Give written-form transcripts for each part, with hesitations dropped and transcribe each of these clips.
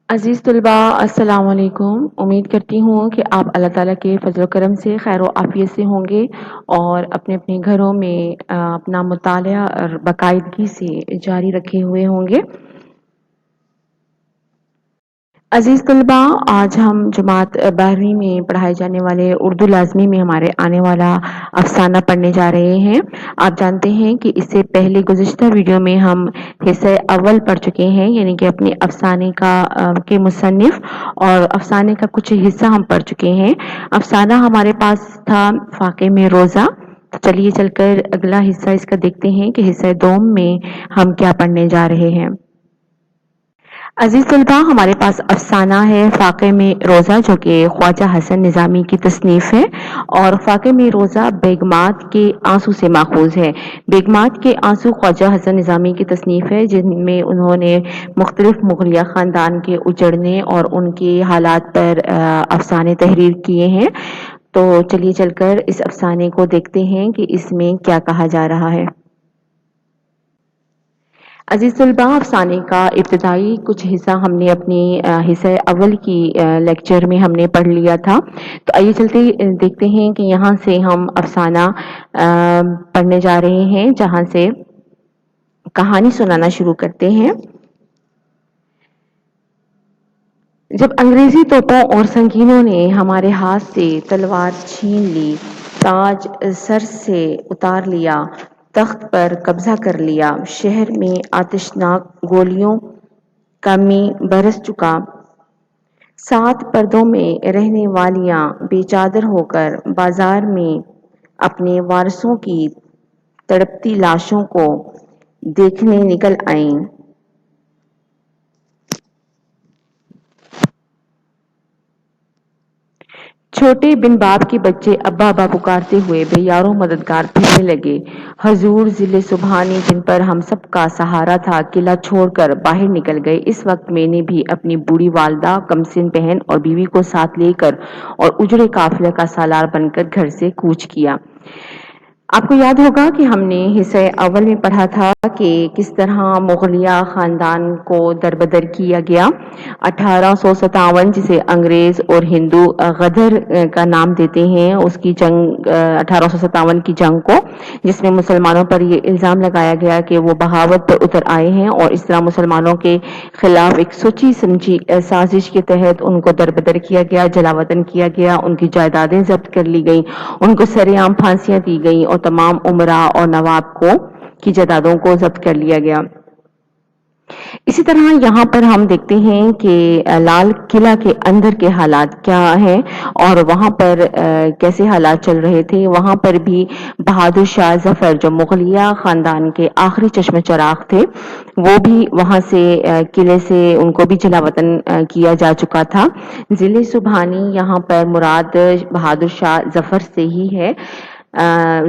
عزیز طلباء السلام علیکم۔ امید کرتی ہوں کہ آپ اللہ تعالیٰ کے فضل و کرم سے خیر و عافیت سے ہوں گے اور اپنے اپنے گھروں میں اپنا مطالعہ اور باقاعدگی سے جاری رکھے ہوئے ہوں گے۔ عزیز طلباء، آج ہم جماعت 12ویں میں پڑھائے جانے والے اردو لازمی میں ہمارے آنے والا افسانہ پڑھنے جا رہے ہیں۔ آپ جانتے ہیں کہ اس سے پہلے گزشتہ ویڈیو میں ہم حصہ اول پڑھ چکے ہیں، یعنی کہ اپنے افسانے کے مصنف اور افسانے کا کچھ حصہ ہم پڑھ چکے ہیں۔ افسانہ ہمارے پاس تھا فاقے میں روزہ۔ چلیے چل کر اگلا حصہ اس کا دیکھتے ہیں کہ حصہ دوم میں ہم کیا پڑھنے جا رہے ہیں۔ عزیز طلباء، ہمارے پاس افسانہ ہے فاقے میں روزہ، جو کہ خواجہ حسن نظامی کی تصنیف ہے، اور فاقے میں روزہ بیگمات کے آنسو سے ماخوذ ہے۔ بیگمات کے آنسو خواجہ حسن نظامی کی تصنیف ہے، جن میں انہوں نے مختلف مغلیہ خاندان کے اجڑنے اور ان کے حالات پر افسانے تحریر کیے ہیں۔ تو چلیے چل کر اس افسانے کو دیکھتے ہیں کہ اس میں کیا کہا جا رہا ہے۔ عزیز طلباء، افسانے کا ابتدائی کچھ حصہ ہم نے اپنی حصہ اول کی لیکچر میں ہم نے پڑھ لیا تھا۔ تو آئیے چلتے دیکھتے ہیں کہ یہاں سے ہم افسانہ پڑھنے جا رہے ہیں، جہاں سے کہانی سنانا شروع کرتے ہیں۔ جب انگریزی توپوں اور سنگینوں نے ہمارے ہاتھ سے تلوار چھین لی، تاج سر سے اتار لیا، تخت پر قبضہ کر لیا، شہر میں آتشناک گولیوں کا می برس چکا، 7 پردوں میں رہنے والیاں بے چادر ہو کر بازار میں اپنے وارثوں کی تڑپتی لاشوں کو دیکھنے نکل آئیں۔ چھوٹے بن باپ کے بچے ابا ابا پکارتے ہوئے بے یارو مددگار پھرنے لگے۔ حضور ذل سبحانی، جن پر ہم سب کا سہارا تھا، قلعہ چھوڑ کر باہر نکل گئے۔ اس وقت میں نے بھی اپنی بوڑھی والدہ، کمسن بہن اور بیوی کو ساتھ لے کر اور اجڑے قافلے کا سالار بن کر گھر سے کوچ کیا۔ آپ کو یاد ہوگا کہ ہم نے حصہ اول میں پڑھا تھا کہ کس طرح مغلیہ خاندان کو دربدر کیا گیا۔ 1857، جسے انگریز اور ہندو غدر کا نام دیتے ہیں، اس کی جنگ 1857 کی جنگ کو، جس میں مسلمانوں پر یہ الزام لگایا گیا کہ وہ بغاوت پر اتر آئے ہیں، اور اس طرح مسلمانوں کے خلاف ایک سوچی سمجھی سازش کے تحت ان کو دربدر کیا گیا، جلا وطن کیا گیا، ان کی جائیدادیں ضبط کر لی گئیں، ان کو سرے عام پھانسیاں دی گئیں اور تمام امراء اور نواب کی جائیدادوں کو ضبط کر لیا گیا۔ اسی طرح یہاں پر ہم دیکھتے ہیں کہ لال قلعہ کے اندر کے حالات کیا ہیں اور وہاں پر کیسے حالات چل رہے تھے۔ وہاں پر بھی بہادر شاہ ظفر، جو مغلیہ خاندان کے آخری چشم چراغ تھے، وہ بھی وہاں سے قلعے سے ان کو بھی جلا وطن کیا جا چکا تھا۔ ذل سبحانی یہاں پر مراد بہادر شاہ ظفر سے ہی ہے۔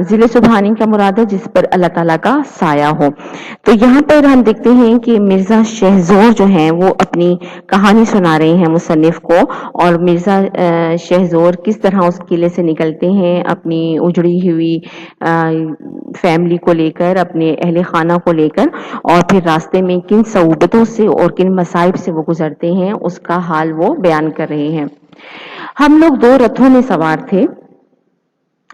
ذل سبحانی کا مراد ہے جس پر اللہ تعالیٰ کا سایہ ہو۔ تو یہاں پر ہم دیکھتے ہیں کہ مرزا شہزور جو ہیں وہ اپنی کہانی سنا رہے ہیں مصنف کو، اور مرزا شہزور کس طرح اس قلعے سے نکلتے ہیں اپنی اجڑی ہوئی فیملی کو لے کر، اپنے اہل خانہ کو لے کر، اور پھر راستے میں کن صعوبتوں سے اور کن مصائب سے وہ گزرتے ہیں، اس کا حال وہ بیان کر رہے ہیں۔ ہم لوگ 2 رتھوں میں سوار تھے،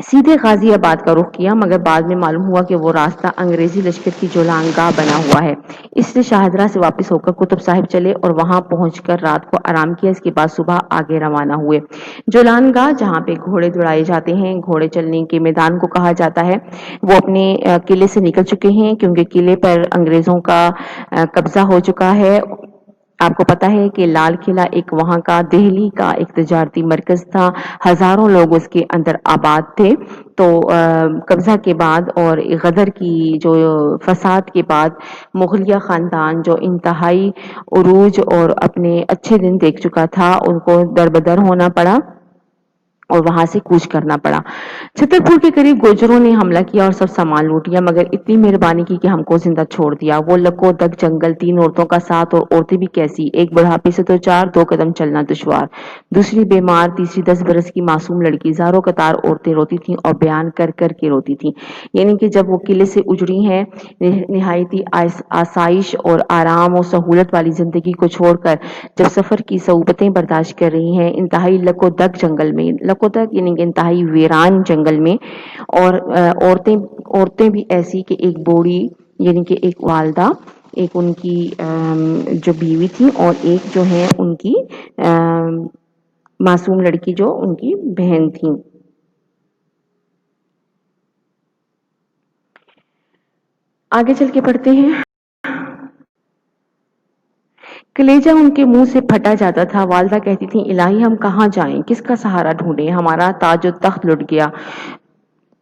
سیدھے غازی آباد کا رخ کیا، مگر بعد میں معلوم ہوا کہ وہ راستہ انگریزی لشکر کی جولان گاہ بنا ہوا ہے، اس لیے شاہدرہ سے واپس ہو کر قطب صاحب چلے اور وہاں پہنچ کر رات کو آرام کیا۔ اس کے بعد صبح آگے روانہ ہوئے۔ جولان گاہ، جہاں پہ گھوڑے دوڑائے جاتے ہیں، گھوڑے چلنے کے میدان کو کہا جاتا ہے، وہ اپنے قلعے سے نکل چکے ہیں، کیونکہ قلعے پر انگریزوں کا قبضہ ہو چکا ہے۔ آپ کو پتا ہے کہ لال قلعہ ایک وہاں کا دہلی کا ایک تجارتی مرکز تھا، ہزاروں لوگ اس کے اندر آباد تھے۔ تو قبضہ کے بعد اور غدر کی جو فساد کے بعد مغلیہ خاندان جو انتہائی عروج اور اپنے اچھے دن دیکھ چکا تھا، ان کو دربدر ہونا پڑا۔ اور وہاں سے کوچ کرنا پڑا۔ چھترپور کے قریب گوجروں نے حملہ کیا اور سب سامان لوٹ لیا، مگر اتنی مہربانی کی کہ ہم کو زندہ چھوڑ دیا۔ وہ لکو دک جنگل، 3 عورتوں کا ساتھ، اور عورتیں بھی کیسی، ایک بڑھاپے سے تو 4، 2 قدم چلنا دشوار، دوسری بیمار، تیسری 10 برس کی معصوم لڑکی۔ زاروں قطار عورتیں روتی تھیں اور بیان کر کر کے روتی تھیں، یعنی کہ جب وہ قلعے سے اجڑی ہیں، نہایتی آسائش اور آرام و سہولت والی زندگی کو چھوڑ کر جب سفر کی صعوبتیں برداشت کر رہی ہیں، انتہائی لکو دک جنگل میں، لکو دک یعنی کہ انتہائی ویران جنگل میں، اور عورتیں بھی ایسی کہ ایک بوڑھی یعنی کہ ایک والدہ، ایک ان کی جو بیوی تھی، اور ایک جو ہے ان کی معصوم لڑکی جو ان کی بہن تھی۔ آگے چل کے پڑھتے ہیں۔ کلیجہ ان کے منہ سے پھٹا جاتا تھا۔ والدہ کہتی تھیں، الہی ہم کہاں جائیں، کس کا سہارا ڈھونڈیں، ہمارا تاج و تخت لٹ گیا،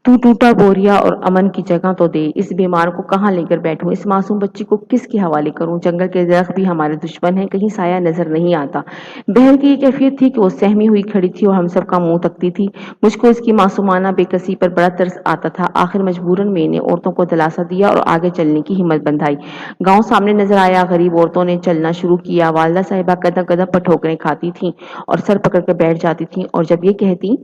تو ٹوٹا بوریا اور امن کی جگہ تو دے، اس بیمار کو کہاں لے کر بیٹھوں، اس معصوم بچی کو کس کے حوالے کروں، جنگل کے درخت بھی ہمارے دشمن ہیں، کہیں سایہ نظر نہیں آتا۔ بہن کی یہ کیفیت تھی کہ وہ سہمی ہوئی کھڑی تھی اور ہم سب کا منہ تکتی تھی۔ مجھ کو اس کی معصومانہ بے کسی پر بڑا ترس آتا تھا۔ آخر مجبوراً میں نے عورتوں کو دلاسا دیا اور آگے چلنے کی ہمت بندھائی۔ گاؤں سامنے نظر آیا، غریب عورتوں نے چلنا شروع کیا۔ والدہ صاحبہ قدم قدم پر ٹھوکریں کھاتی تھیں اور سر پکڑ کر بیٹھ جاتی تھیں، اور جب یہ کہتی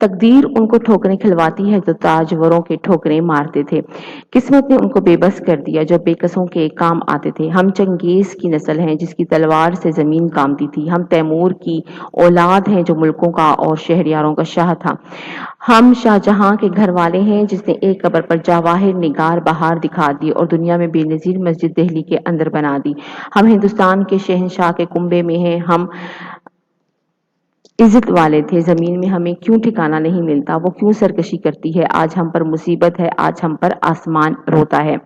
تقدیر ان کو ٹھوکریں کھلواتی ہے تو تاجوروں کے ٹھوکریں مارتے تھے۔ قسمت نے ان کو بے بس کر دیا جو بے کسوں کے کام آتے تھے۔ ہم چنگیز کی نسل ہیں جس کی تلوار سے زمین کامتی تھی، ہم تیمور کی اولاد ہیں جو ملکوں کا اور شہریاروں کا شاہ تھا، ہم شاہجہاں کے گھر والے ہیں جس نے ایک قبر پر جواہر نگار بہار دکھا دی اور دنیا میں بے نظیر مسجد دہلی کے اندر بنا دی، ہم ہندوستان کے شہنشاہ کے کنبے میں ہیں، ہم عزت والے تھے، زمین میں ہمیں کیوں ٹھکانہ نہیں ملتا، وہ کیوں سرکشی کرتی ہے، آج ہم پر مصیبت ہے، آج ہم پر آسمان روتا ہے۔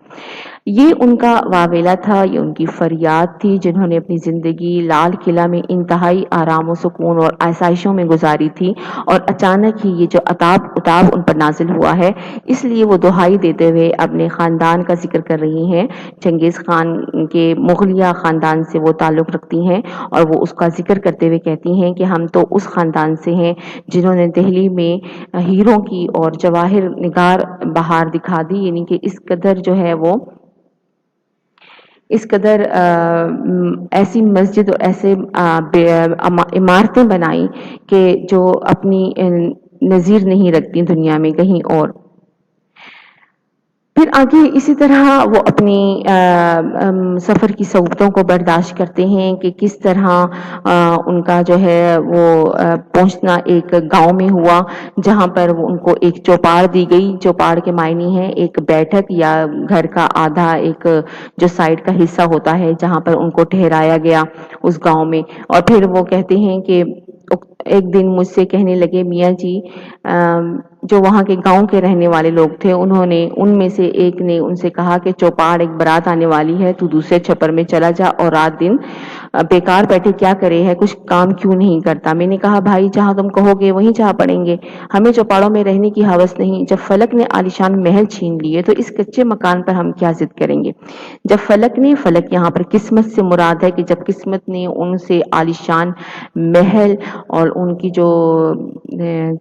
یہ ان کا واویلا تھا، یہ ان کی فریاد تھی، جنہوں نے اپنی زندگی لال قلعہ میں انتہائی آرام و سکون اور آسائشوں میں گزاری تھی، اور اچانک ہی یہ جو اتاب ان پر نازل ہوا ہے، اس لیے وہ دہائی دیتے ہوئے اپنے خاندان کا ذکر کر رہی ہیں۔ چنگیز خان کے مغلیہ خاندان سے وہ تعلق رکھتی ہیں، اور وہ اس کا ذکر کرتے ہوئے کہتی ہیں کہ ہم تو اس خاندان سے ہیں جنہوں نے دہلی میں ہیروں کی اور جواہر نگار بہار دکھا دی، یعنی کہ اس قدر جو ہے وہ اس قدر ایسی مسجد اور ایسے عمارتیں بنائیں کہ جو اپنی نظیر نہیں رکھتی دنیا میں کہیں اور۔ پھر آگے اسی طرح وہ اپنی سفر کی صعوبتوں کو برداشت کرتے ہیں کہ کس طرح ان کا جو ہے وہ پہنچنا ایک گاؤں میں ہوا، جہاں پر ان کو ایک چوپاڑ دی گئی۔ چوپاڑ کے معنی ہے ایک بیٹھک یا گھر کا آدھا ایک جو سائڈ کا حصہ ہوتا ہے جہاں پر ان کو ٹھہرایا گیا اس گاؤں میں۔ اور پھر وہ کہتے ہیں کہ ایک دن مجھ سے کہنے لگے، میاں جی جو وہاں کے گاؤں کے رہنے والے لوگ تھے، ان میں سے ایک نے ان سے کہا کہ چوپاڑ ایک برات آنے والی ہے، تو دوسرے چھپر میں چلا جا اور رات دن بیکار بیٹھے کیا کرے ہے، کچھ کام کیوں نہیں کرتا۔ میں نے کہا بھائی جہاں تم کہو گے وہیں جا پڑیں گے، ہمیں چوپاڑوں میں رہنے کی ہوس نہیں، جب فلک نے عالیشان محل چھین لیے تو اس کچے مکان پر ہم کیا ضد کریں گے۔ جب فلک یہاں پر قسمت سے مراد ہے کہ جب قسمت نے ان سے عالیشان محل اور ان کی جو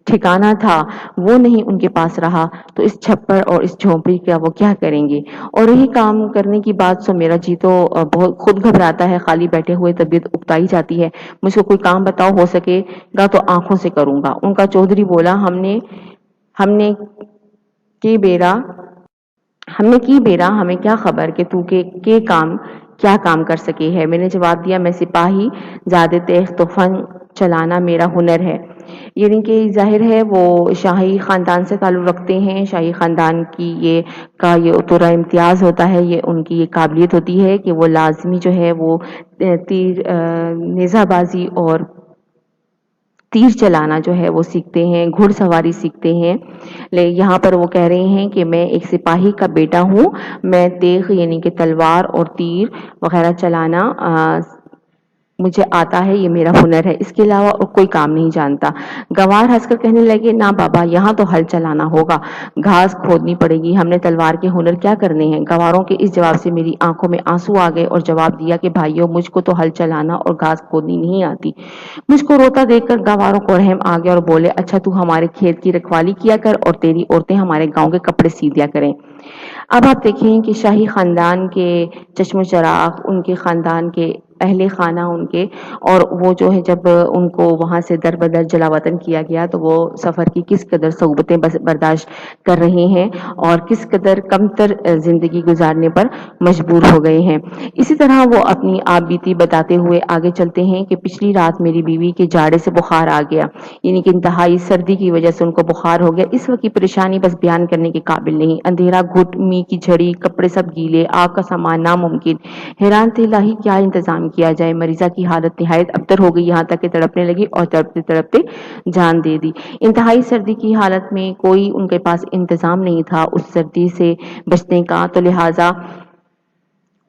ٹھکانہ تھا وہ نہیں ان کے پاس رہا، تو اس چھپر اور اس جھونپڑی کا وہ کیا کریں گے۔ اور یہی کام کرنے کی بات سو میرا جی تو بہت خود گھبراتا ہے، خالی بیٹھے ہوئے طبیعت اکتائی جاتی ہے، مجھ کو کوئی کام بتاؤ، ہو سکے گا تو آنکھوں سے کروں گا۔ ان کا چودھری بولا، ہم نے کی بیرا، ہمیں کیا خبر کہ تو کیا کام کر سکے ہے۔ میں نے جواب دیا، میں سپاہی زادے تیغ تو فن چلانا میرا ہنر ہے، یعنی کہ ظاہر ہے وہ شاہی خاندان سے تعلق رکھتے ہیں، شاہی خاندان کی یہ اتورا امتیاز ہوتا ہے، یہ ان کی یہ قابلیت ہوتی ہے کہ وہ لازمی جو ہے وہ نیزہ بازی اور تیر چلانا جو ہے وہ سیکھتے ہیں، گھڑ سواری سیکھتے ہیں۔ یہاں پر وہ کہہ رہے ہیں کہ میں ایک سپاہی کا بیٹا ہوں، میں تیغ یعنی کہ تلوار اور تیر وغیرہ چلانا مجھے آتا ہے، یہ میرا ہنر ہے، اس کے علاوہ اور کوئی کام نہیں جانتا۔ گنوار ہنس کر کہنے لگے، نہ بابا، یہاں تو ہل چلانا ہوگا، گھاس کھودنی پڑے گی، ہم نے تلوار کے ہنر کیا کرنے ہیں؟ گنواروں کے اس جواب سے میری آنکھوں میں آنسو آ گئے اور جواب دیا کہ بھائیو، مجھ کو تو ہل چلانا اور گھاس کھودنی نہیں آتی۔ مجھ کو روتا دیکھ کر گنواروں کو رحم آ گیا اور بولے، اچھا تو ہمارے کھیت کی رکھوالی کیا کر اور تیری عورتیں ہمارے گاؤں کے کپڑے سی دیا کریں۔ اب آپ دیکھیں کہ شاہی خاندان کے چشم و چراغ، ان کے خاندان کے اہل خانہ ان کے، اور وہ جو ہے جب ان کو وہاں سے در بدر جلا وطن کیا گیا تو وہ سفر کی کس قدر صعوبتیں برداشت کر رہے ہیں اور کس قدر کمتر زندگی گزارنے پر مجبور ہو گئے ہیں۔ اسی طرح وہ اپنی آپ بیتی بتاتے ہوئے آگے چلتے ہیں کہ پچھلی رات میری بیوی کے جاڑے سے بخار آ گیا، یعنی کہ انتہائی سردی کی وجہ سے ان کو بخار ہو گیا۔ اس وقت کی پریشانی بس بیان کرنے کے قابل نہیں، اندھیرا گھٹ، می کی جھڑی، کپڑے سب گیلے، آگ کا سامان ناممکن۔ حیران تھے الہی کیا انتظام کیا جائے۔ مریضہ کی حالت نہایت ابتر ہو گئی، یہاں تک کہ تڑپنے لگی اور تڑپتے تڑپتے جان دے دی۔ انتہائی سردی کی حالت میں کوئی ان کے پاس انتظام نہیں تھا اس سردی سے بچنے کا، تو لہٰذا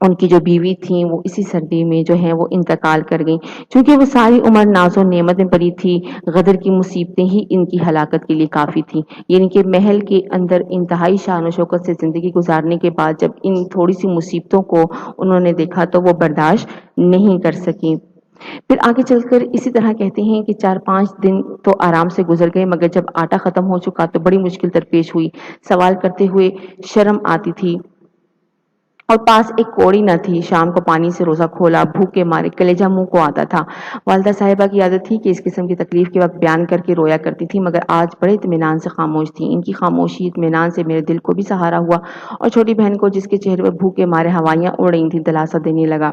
ان کی جو بیوی تھیں وہ اسی سردی میں جو ہے وہ انتقال کر گئیں۔ چونکہ وہ ساری عمر ناز و نعمت میں پڑی تھی، غدر کی مصیبتیں ہی ان کی ہلاکت کے لیے کافی تھیں۔ یعنی کہ محل کے اندر انتہائی شان و شوکت سے زندگی گزارنے کے بعد جب ان تھوڑی سی مصیبتوں کو انہوں نے دیکھا تو وہ برداشت نہیں کر سکیں۔ پھر آگے چل کر اسی طرح کہتے ہیں کہ 4-5 دن تو آرام سے گزر گئے، مگر جب آٹا ختم ہو چکا تو بڑی مشکل درپیش ہوئی۔ سوال کرتے ہوئے شرم آتی تھی اور پاس ایک کوڑی نہ تھی۔ شام کو پانی سے روزہ کھولا، بھوک کے مارے کلیجہ منہ کو آتا تھا۔ والدہ صاحبہ کی عادت تھی کہ اس قسم کی تکلیف کے وقت بیان کر کے رویا کرتی تھی، مگر آج بڑے اطمینان سے خاموش تھی۔ ان کی خاموشی اطمینان سے میرے دل کو بھی سہارا ہوا اور چھوٹی بہن کو، جس کے چہرے پر بھوک کے مارے ہوائیاں اڑ رہی تھیں، دلاسا دینے لگا۔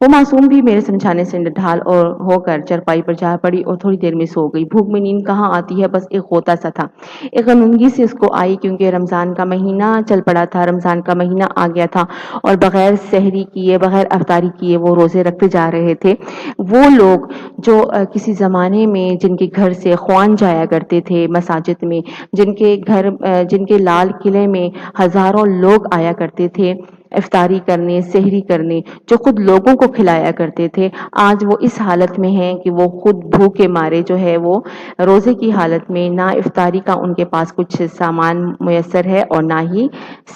وہ معصوم بھی میرے سمجھانے سے نڈھال اور ہو کر چرپائی پر جا پڑی اور تھوڑی دیر میں سو گئی۔ بھوک میں نیند کہاں آتی ہے، بس ایک غوطہ سا تھا، ایک غنودگی سی اس کو آئی، کیونکہ رمضان کا مہینہ چل پڑا تھا، رمضان کا مہینہ آ گیا تھا اور بغیر سحری کیے، بغیر افطاری کیے وہ روزے رکھتے جا رہے تھے۔ وہ لوگ جو کسی زمانے میں جن کے گھر سے خوان جایا کرتے تھے مساجد میں، جن کے لال قلعے میں ہزاروں لوگ آیا کرتے تھے افطاری کرنے، سحری کرنے، جو خود لوگوں کو کھلایا کرتے تھے، آج وہ اس حالت میں ہیں کہ وہ خود بھوک کے مارے جو ہے وہ روزے کی حالت میں، نہ افطاری کا ان کے پاس کچھ سامان میسر ہے اور نہ ہی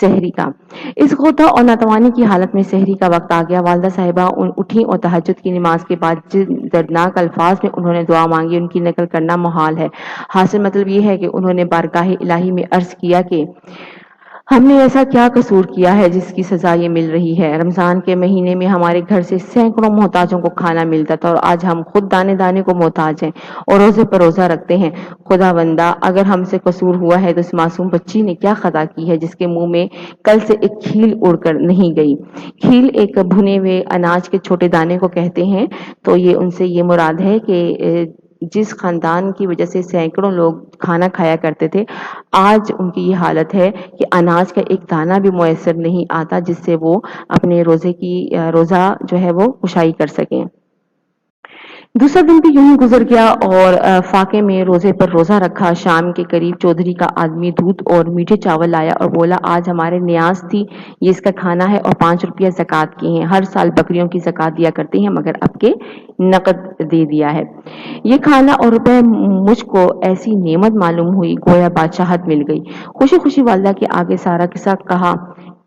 سحری کا۔ اس غوطہ اور ناتوانی کی حالت میں سحری کا وقت آ گیا۔ والدہ صاحبہ اٹھیں اور تہجد کی نماز کے بعد جن دردناک الفاظ میں انہوں نے دعا مانگی ان کی نقل کرنا محال ہے۔ حاصل مطلب یہ ہے کہ انہوں نے بارگاہ الہی میں عرض کیا کہ ہم نے ایسا کیا قصور کیا ہے جس کی سزا یہ مل رہی ہے؟ رمضان کے مہینے میں ہمارے گھر سے سینکڑوں محتاجوں کو کھانا ملتا تھا اور آج ہم خود دانے دانے کو محتاج ہیں اور روزے پر روزہ رکھتے ہیں۔ خدا بندہ، اگر ہم سے قصور ہوا ہے تو اس معصوم بچی نے کیا خطا کی ہے جس کے منہ میں کل سے ایک کھیل اڑ کر نہیں گئی؟ کھیل ایک بھنے ہوئے اناج کے چھوٹے دانے کو کہتے ہیں، تو یہ ان سے یہ مراد ہے کہ جس خاندان کی وجہ سے سینکڑوں لوگ کھانا کھایا کرتے تھے، آج ان کی یہ حالت ہے کہ اناج کا ایک دانہ بھی میسر نہیں آتا جس سے وہ اپنے روزہ جو ہے وہ کشائی کر سکیں۔ دوسرا دن بھی یوں ہی گزر گیا اور فاقے میں روزے پر روزہ رکھا۔ شام کے قریب چودھری کا آدمی دودھ اور میٹھے چاول لایا اور بولا، آج ہمارے نیاز تھی، یہ اس کا کھانا ہے اور 5 روپیہ زکوٰۃ کی ہیں۔ ہر سال بکریوں کی زکوٰۃ دیا کرتے ہیں مگر اب کے نقد دے دیا ہے۔ یہ کھانا اور روپے مجھ کو ایسی نعمت معلوم ہوئی گویا بادشاہت مل گئی۔ خوشی خوشی والدہ کے آگے سارا قصہ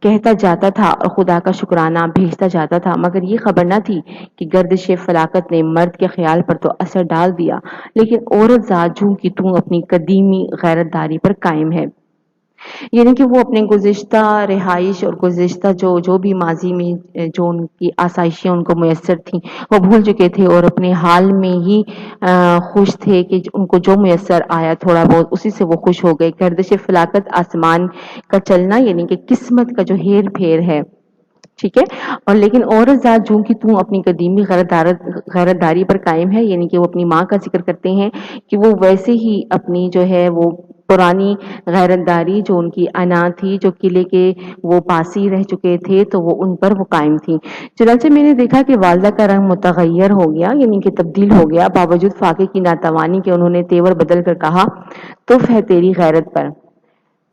کہتا جاتا تھا اور خدا کا شکرانہ بھیجتا جاتا تھا، مگر یہ خبر نہ تھی کہ گردش فلاقت نے مرد کے خیال پر تو اثر ڈال دیا، لیکن عورت ذات جوں کی توں اپنی قدیمی غیرت داری پر قائم ہے۔ یعنی کہ وہ اپنے گزشتہ رہائش اور گزشتہ جو بھی ماضی میں جو ان کی آسائشیں ان کو میسر تھیں وہ بھول چکے تھے اور اپنے حال میں ہی خوش تھے کہ ان کو جو میسر آیا تھوڑا بہت اسی سے وہ خوش ہو گئے۔ گردش فلاقت آسمان کا چلنا، یعنی کہ قسمت کا جو ہیر پھیر ہے، ٹھیک ہے، اور لیکن عورت ذات جوں کی توں اپنی قدیمی غیرت داری پر قائم ہے، یعنی کہ وہ اپنی ماں کا ذکر کرتے ہیں کہ وہ ویسے ہی اپنی جو ہے وہ پرانی غیرت داری جو ان کی انا تھی، جو قلعے کے وہ پاسی رہ چکے تھے تو وہ ان پر وہ قائم تھی۔ چنانچہ میں نے دیکھا کہ والدہ کا رنگ متغیر ہو گیا، یعنی کہ تبدیل ہو گیا، باوجود فاقے کی ناتوانی کے انہوں نے تیور بدل کر کہا، تف ہے تیری غیرت پر،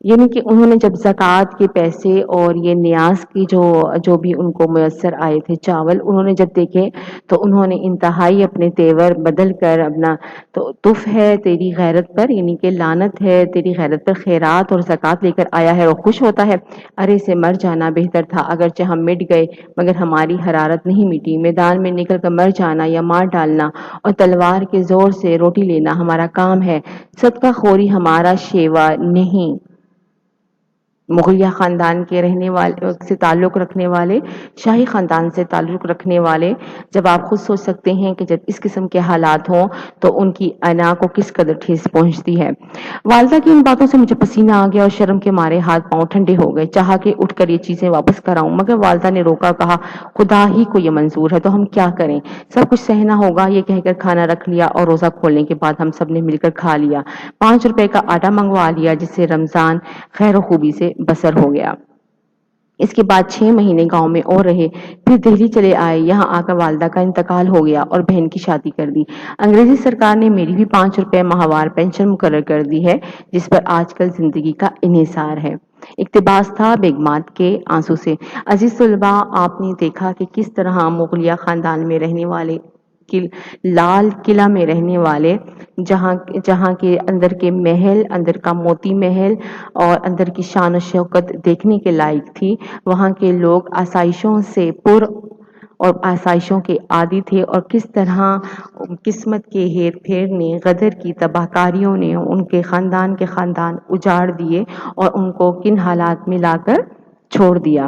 یعنی کہ انہوں نے جب زکوٰۃ کے پیسے اور یہ نیاز کی جو بھی ان کو میسر آئے تھے چاول، انہوں نے جب دیکھے تو انہوں نے انتہائی اپنے تیور بدل کر اپنا تو تف ہے تیری غیرت پر، یعنی کہ لعنت ہے تیری غیرت پر، خیرات اور زکوٰۃ لے کر آیا ہے اور خوش ہوتا ہے، ارے سے مر جانا بہتر تھا، اگرچہ ہم مٹ گئے مگر ہماری حرارت نہیں مٹی، میدان میں نکل کر مر جانا یا مار ڈالنا اور تلوار کے زور سے روٹی لینا ہمارا کام ہے، صدقہ خوری ہمارا شیوا نہیں۔ مغلیہ خاندان کے رہنے والے سے تعلق رکھنے والے، شاہی خاندان سے تعلق رکھنے والے، جب آپ خود سوچ سکتے ہیں کہ جب اس قسم کے حالات ہوں تو ان کی انا کو کس قدر ٹھیس پہنچتی ہے۔ والدہ کی ان باتوں سے مجھے پسینہ آ گیا اور شرم کے مارے ہاتھ پاؤں ٹھنڈے ہو گئے، چاہا کہ اٹھ کر یہ چیزیں واپس کراؤں مگر والدہ نے روکا، کہا خدا ہی کو یہ منظور ہے تو ہم کیا کریں، سب کچھ سہنا ہوگا، یہ کہہ کر کھانا رکھ لیا اور روزہ کھولنے کے بعد ہم سب نے مل کر کھا لیا، 5 روپے کا آٹا منگوا لیا جس سے رمضان خیر و خوبی سے بسر ہو گیا۔ اس کے بعد 6 مہینے گاؤں میں اور رہے، پھر دہلی چلے آئے، یہاں آ کر والدہ کا انتقال ہو گیا اور بہن کی شادی کر دی۔ انگریزی سرکار نے میری بھی 5 روپے ماہوار پینشن مقرر کر دی ہے جس پر آج کل زندگی کا انحصار ہے۔ اقتباس تھا بیگمات کے آنسو سے۔ عزیز طلباء، آپ نے دیکھا کہ کس طرح مغلیہ خاندان میں رہنے والے لال قلعہ میں رہنے والے جہاں کے اندر کے محل، اندر کا موتی محل اور اندر کی شان و شوکت دیکھنے کے لائق تھی، وہاں کے لوگ آسائشوں سے پر اور آسائشوں کے عادی تھے اور کس طرح قسمت کے ہیر پھیر نے، غدر کی تباہ کاریوں نے ان کے خاندان اجاڑ دیے اور ان کو کن حالات میں لا کر چھوڑ دیا۔